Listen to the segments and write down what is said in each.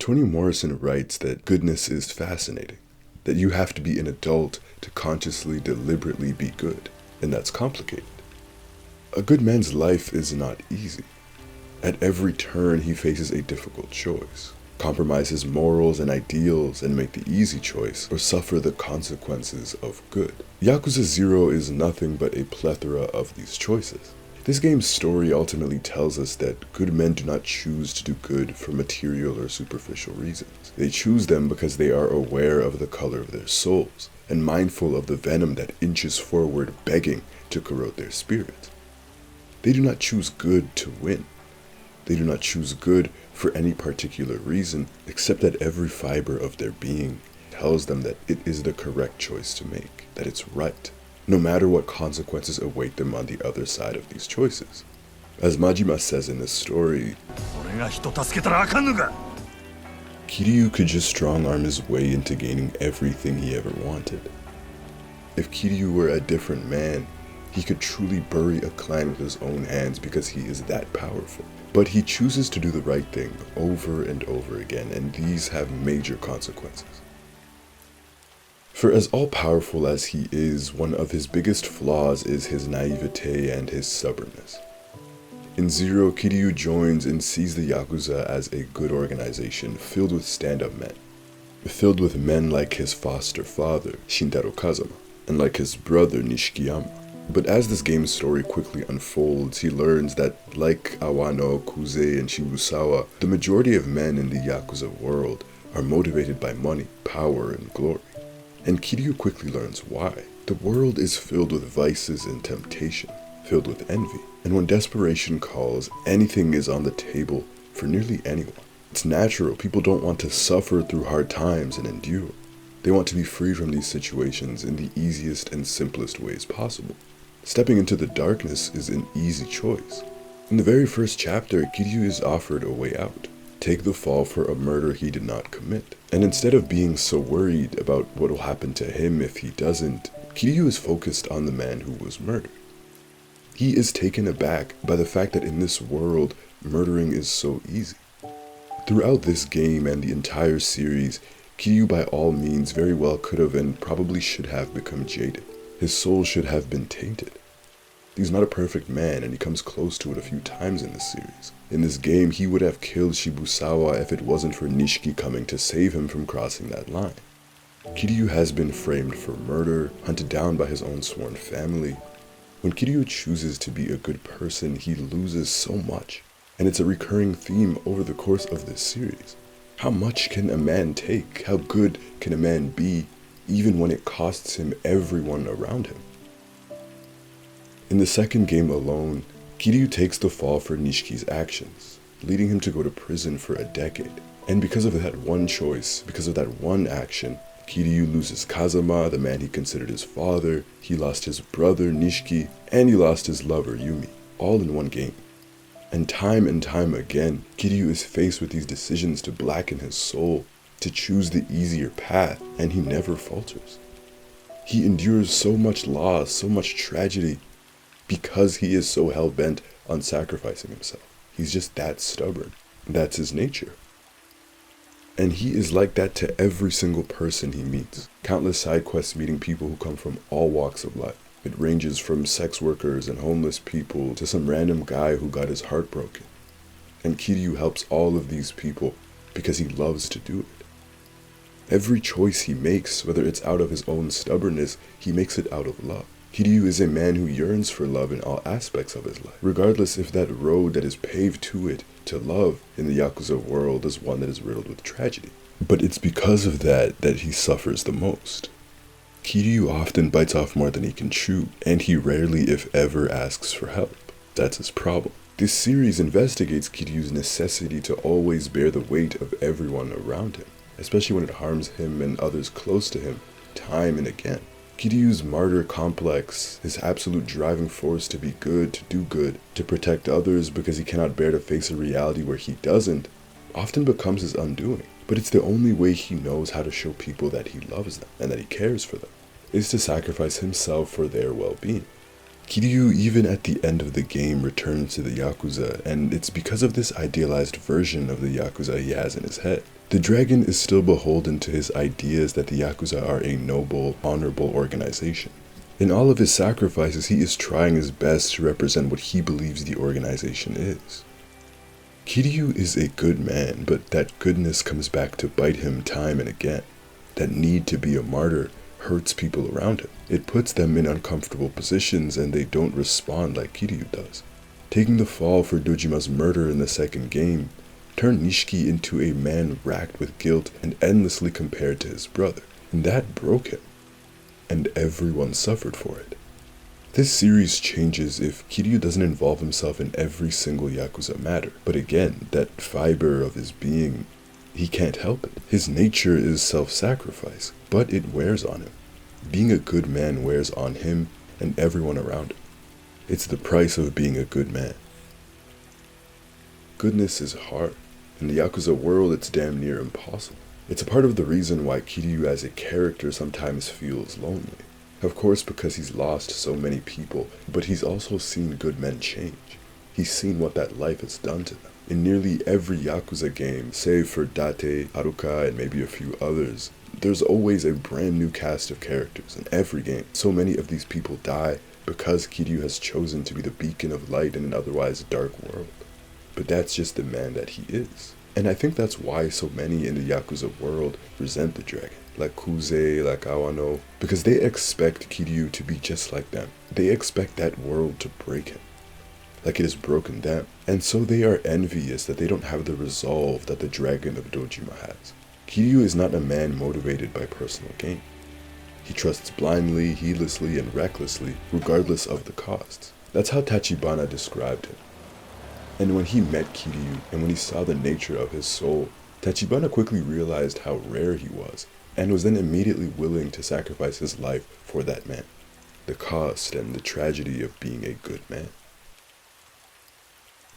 Toni Morrison writes that goodness is fascinating, that you have to be an adult to consciously, deliberately be good, and that's complicated. A good man's life is not easy. At every turn, he faces a difficult choice. Compromise his morals and ideals and make the easy choice, or suffer the consequences of good. Yakuza 0 is nothing but a plethora of these choices. This game's story ultimately tells us that good men do not choose to do good for material or superficial reasons. They choose them because they are aware of the color of their souls, and mindful of the venom that inches forward begging to corrode their spirit. They do not choose good to win. They do not choose good for any particular reason, except that every fiber of their being tells them that it is the correct choice to make, that it's right, no matter what consequences await them on the other side of these choices. As Majima says in this story, Kiryu could just strong-arm his way into gaining everything he ever wanted. If Kiryu were a different man, he could truly bury a clan with his own hands because he is that powerful. But he chooses to do the right thing over and over again, and these have major consequences. For as all-powerful as he is, one of his biggest flaws is his naivete and his stubbornness. In Zero, Kiryu joins and sees the Yakuza as a good organization filled with stand-up men. Filled with men like his foster father, Shintaro Kazama, and like his brother, Nishikiyama. But as this game's story quickly unfolds, he learns that, like Awano, Kuze, and Shibusawa, the majority of men in the Yakuza world are motivated by money, power, and glory. And Kiryu quickly learns why. The world is filled with vices and temptation, filled with envy. And when desperation calls, anything is on the table for nearly anyone. It's natural, people don't want to suffer through hard times and endure. They want to be free from these situations in the easiest and simplest ways possible. Stepping into the darkness is an easy choice. In the very first chapter, Kiryu is offered a way out. Take the fall for a murder he did not commit. And instead of being so worried about what will happen to him if he doesn't, Kiryu is focused on the man who was murdered. He is taken aback by the fact that in this world, murdering is so easy. Throughout this game and the entire series, Kiryu by all means very well could have and probably should have become jaded. His soul should have been tainted. He's not a perfect man, and he comes close to it a few times in this series. In this game, he would have killed Shibusawa if it wasn't for Nishiki coming to save him from crossing that line. Kiryu has been framed for murder, hunted down by his own sworn family. When Kiryu chooses to be a good person, he loses so much, and it's a recurring theme over the course of this series. How much can a man take? How good can a man be, even when it costs him everyone around him? In the second game alone, Kiryu takes the fall for Nishiki's actions, leading him to go to prison for a decade. And because of that one choice, because of that one action, Kiryu loses Kazama, the man he considered his father, he lost his brother Nishiki, and he lost his lover Yumi, all in one game. And time again, Kiryu is faced with these decisions to blacken his soul, to choose the easier path, and he never falters. He endures so much loss, so much tragedy, because he is so hell-bent on sacrificing himself. He's just that stubborn. That's his nature. And he is like that to every single person he meets. Countless side quests meeting people who come from all walks of life. It ranges from sex workers and homeless people to some random guy who got his heart broken. And Kiryu helps all of these people because he loves to do it. Every choice he makes, whether it's out of his own stubbornness, he makes it out of love. Kiryu is a man who yearns for love in all aspects of his life, regardless if that road that is paved to it, to love, in the Yakuza world is one that is riddled with tragedy. But it's because of that he suffers the most. Kiryu often bites off more than he can chew, and he rarely, if ever, asks for help. That's his problem. This series investigates Kiryu's necessity to always bear the weight of everyone around him, especially when it harms him and others close to him, time and again. Kiryu's martyr complex, his absolute driving force to be good, to do good, to protect others because he cannot bear to face a reality where he doesn't, often becomes his undoing. But it's the only way he knows how to show people that he loves them and that he cares for them, is to sacrifice himself for their well-being. Kiryu, even at the end of the game, returns to the Yakuza, and it's because of this idealized version of the Yakuza he has in his head. The dragon is still beholden to his ideas that the Yakuza are a noble, honorable organization. In all of his sacrifices, he is trying his best to represent what he believes the organization is. Kiryu is a good man, but that goodness comes back to bite him time and again. That need to be a martyr hurts people around him. It puts them in uncomfortable positions and they don't respond like Kiryu does. Taking the fall for Dojima's murder in the second game turned Nishiki into a man racked with guilt and endlessly compared to his brother, and that broke him. And everyone suffered for it. This series changes if Kiryu doesn't involve himself in every single Yakuza matter, but again, that fiber of his being, he can't help it. His nature is self-sacrifice, but it wears on him. Being a good man wears on him and everyone around him. It's the price of being a good man. Goodness is hard. In the Yakuza world, it's damn near impossible. It's a part of the reason why Kiryu as a character sometimes feels lonely. Of course, because he's lost so many people, but he's also seen good men change. He's seen what that life has done to them. In nearly every Yakuza game, save for Date, Haruka, and maybe a few others, there's always a brand new cast of characters in every game. So many of these people die because Kiryu has chosen to be the beacon of light in an otherwise dark world. But that's just the man that he is. And I think that's why so many in the Yakuza world resent the dragon, like Kuze, like Awano, because they expect Kiryu to be just like them. They expect that world to break him, like it has broken them. And so they are envious that they don't have the resolve that the dragon of Dojima has. Kiryu is not a man motivated by personal gain. He trusts blindly, heedlessly, and recklessly, regardless of the costs. That's how Tachibana described him. And when he met Kiryu, and when he saw the nature of his soul, Tachibana quickly realized how rare he was, and was then immediately willing to sacrifice his life for that man. The cost and the tragedy of being a good man.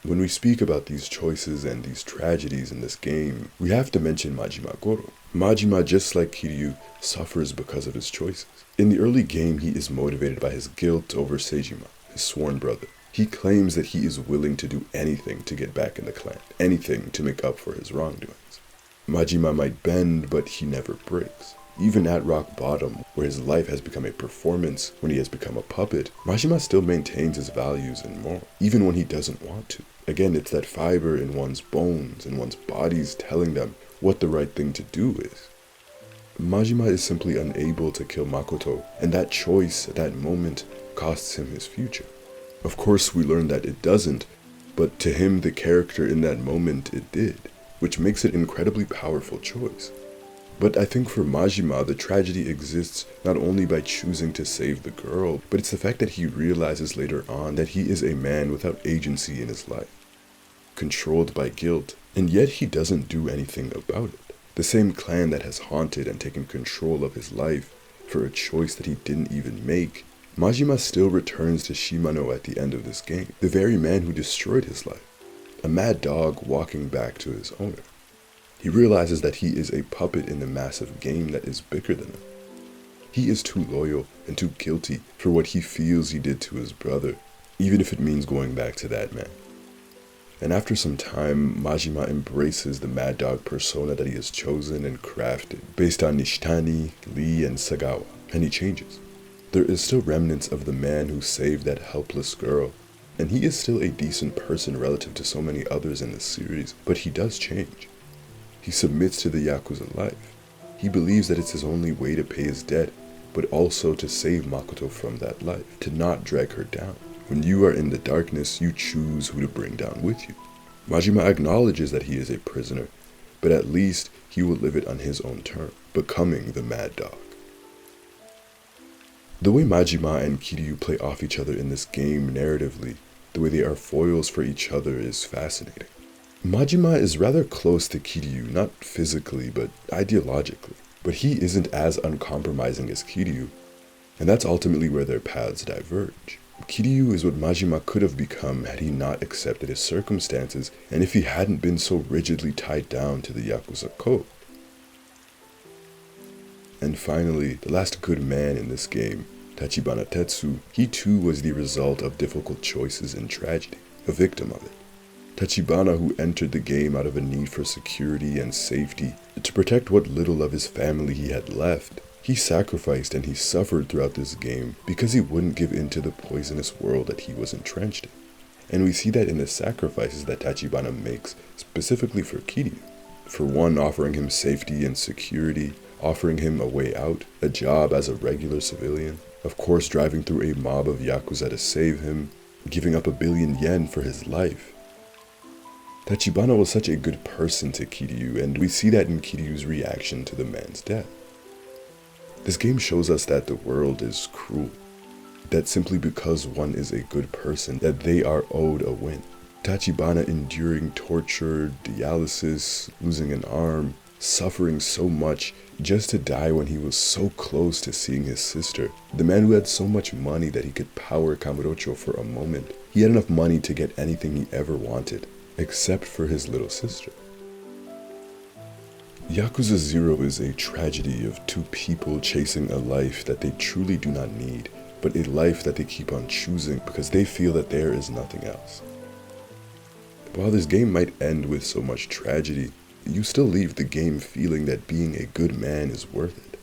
When we speak about these choices and these tragedies in this game, we have to mention Majima Goro. Majima, just like Kiryu, suffers because of his choices. In the early game, he is motivated by his guilt over Seijima, his sworn brother. He claims that he is willing to do anything to get back in the clan, anything to make up for his wrongdoings. Majima might bend, but he never breaks. Even at rock bottom, where his life has become a performance, when he has become a puppet, Majima still maintains his values and morals, even when he doesn't want to. Again, it's that fiber in one's bones and one's bodies telling them what the right thing to do is. Majima is simply unable to kill Makoto, and that choice at that moment costs him his future. Of course, we learn that it doesn't, but to him, the character in that moment, it did, which makes it an incredibly powerful choice. But I think for Majima, the tragedy exists not only by choosing to save the girl, but it's the fact that he realizes later on that he is a man without agency in his life, controlled by guilt, and yet he doesn't do anything about it. The same clan that has haunted and taken control of his life for a choice that he didn't even make, Majima still returns to Shimano at the end of this game, the very man who destroyed his life, a mad dog walking back to his owner. He realizes that he is a puppet in the massive game that is bigger than him. He is too loyal and too guilty for what he feels he did to his brother, even if it means going back to that man. And after some time, Majima embraces the mad dog persona that he has chosen and crafted, based on Nishitani, Lee, and Sagawa, and he changes. There is still remnants of the man who saved that helpless girl, and he is still a decent person relative to so many others in this series, but he does change. He submits to the Yakuza life. He believes that it's his only way to pay his debt, but also to save Makoto from that life, to not drag her down. When you are in the darkness, you choose who to bring down with you. Majima acknowledges that he is a prisoner, but at least he will live it on his own terms, becoming the mad dog. The way Majima and Kiryu play off each other in this game narratively, the way they are foils for each other, is fascinating. Majima is rather close to Kiryu, not physically, but ideologically. But he isn't as uncompromising as Kiryu, and that's ultimately where their paths diverge. Kiryu is what Majima could have become had he not accepted his circumstances, and if he hadn't been so rigidly tied down to the Yakuza code. And finally, the last good man in this game, Tachibana Tetsu, he too was the result of difficult choices and tragedy, a victim of it. Tachibana, who entered the game out of a need for security and safety, to protect what little of his family he had left, he sacrificed and he suffered throughout this game because he wouldn't give in to the poisonous world that he was entrenched in. And we see that in the sacrifices that Tachibana makes, specifically for Kiryu. For one, offering him safety and security, offering him a way out, a job as a regular civilian, of course driving through a mob of Yakuza to save him, giving up 1 billion yen for his life. Tachibana was such a good person to Kiryu, and we see that in Kiryu's reaction to the man's death. This game shows us that the world is cruel, that simply because one is a good person, that they are owed a win. Tachibana enduring torture, dialysis, losing an arm, suffering so much just to die when he was so close to seeing his sister. The man who had so much money that he could power Kamurocho for a moment. He had enough money to get anything he ever wanted, except for his little sister. Yakuza 0 is a tragedy of two people chasing a life that they truly do not need, but a life that they keep on choosing because they feel that there is nothing else. While this game might end with so much tragedy, you still leave the game feeling that being a good man is worth it.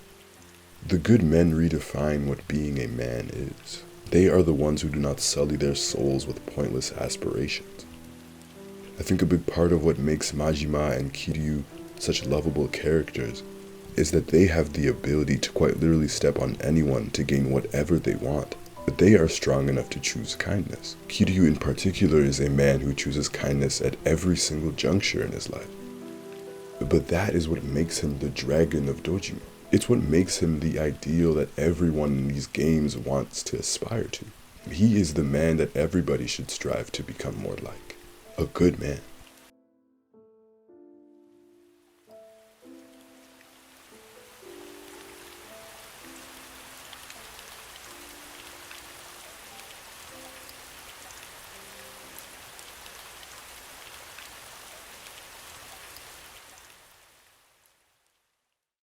The good men redefine what being a man is. They are the ones who do not sully their souls with pointless aspirations. I think a big part of what makes Majima and Kiryu such lovable characters is that they have the ability to quite literally step on anyone to gain whatever they want. But they are strong enough to choose kindness. Kiryu in particular is a man who chooses kindness at every single juncture in his life. But that is what makes him the dragon of Dojima. It's what makes him the ideal that everyone in these games wants to aspire to. He is the man that everybody should strive to become more like. A good man.